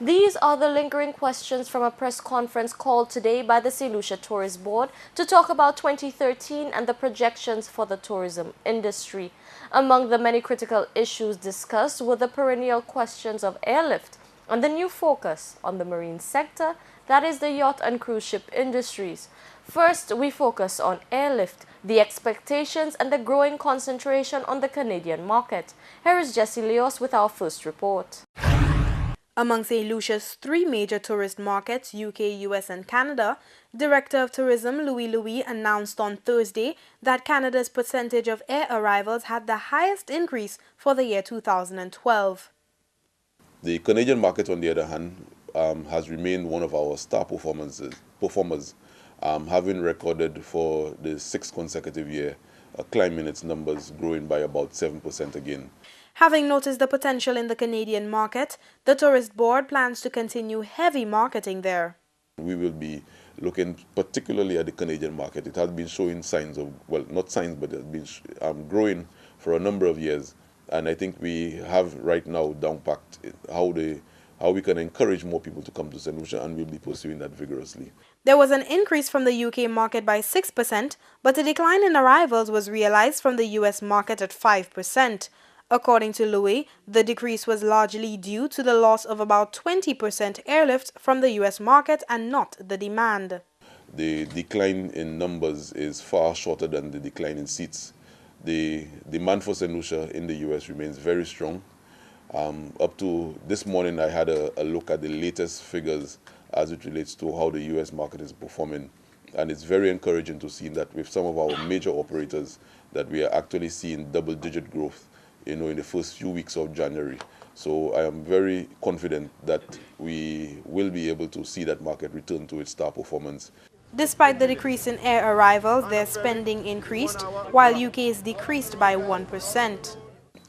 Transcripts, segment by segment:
These are the lingering questions from a press conference called today by the Lucia Tourist Board to talk about 2013 and the projections for the tourism industry. Among the many critical issues discussed were the perennial questions of airlift and the new focus on the marine sector, that is the yacht and cruise ship industries. First, we focus on airlift, the expectations and the growing concentration on the Canadian market. Here is Jessie Leos with our first report. Among St. Lucia's three major tourist markets, UK, US and Canada, Director of Tourism Louis announced on Thursday that Canada's percentage of air arrivals had the highest increase for the year 2012. The Canadian market, on the other hand, has remained one of our star performers, having recorded for the sixth consecutive year a climb in its numbers, growing by about 7% again. Having noticed the potential in the Canadian market, the Tourist Board plans to continue heavy marketing there. We will be looking particularly at the Canadian market. It has been showing signs of, well, not signs, but it has been growing for a number of years. And I think we have right now down-packed how we can encourage more people to come to St. Lucia, and we'll be pursuing that vigorously. There was an increase from the UK market by 6%, but a decline in arrivals was realized from the US market at 5%. According to Louis, the decrease was largely due to the loss of about 20% airlift from the US market and not the demand. The decline in numbers is far shorter than the decline in seats. The demand for St. Lucia in the US remains very strong. Up to this morning, I had a look at the latest figures as it relates to how the US market is performing. And it's very encouraging to see that with some of our major operators that we are actually seeing double-digit growth in the first few weeks of January. So I am very confident that we will be able to see that market return to its star performance. Despite the decrease in air arrivals, their spending increased, while UK's decreased by 1%.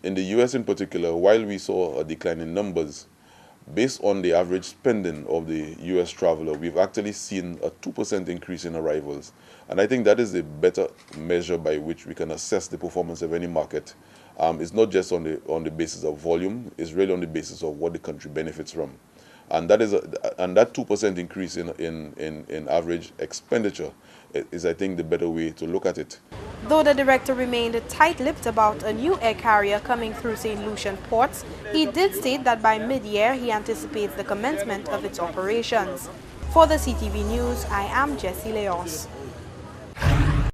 In the US in particular, while we saw a decline in numbers, based on the average spending of the US traveler, we've actually seen a 2% increase in arrivals. And I think that is a better measure by which we can assess the performance of any market. It's not just on the basis of volume, it's really on the basis of what the country benefits from. And that 2% increase in average expenditure is, I think, the better way to look at it. Though the director remained tight-lipped about a new air carrier coming through St. Lucian ports, he did state that by mid-year he anticipates the commencement of its operations. For the CTV News, I am Jessie Leos.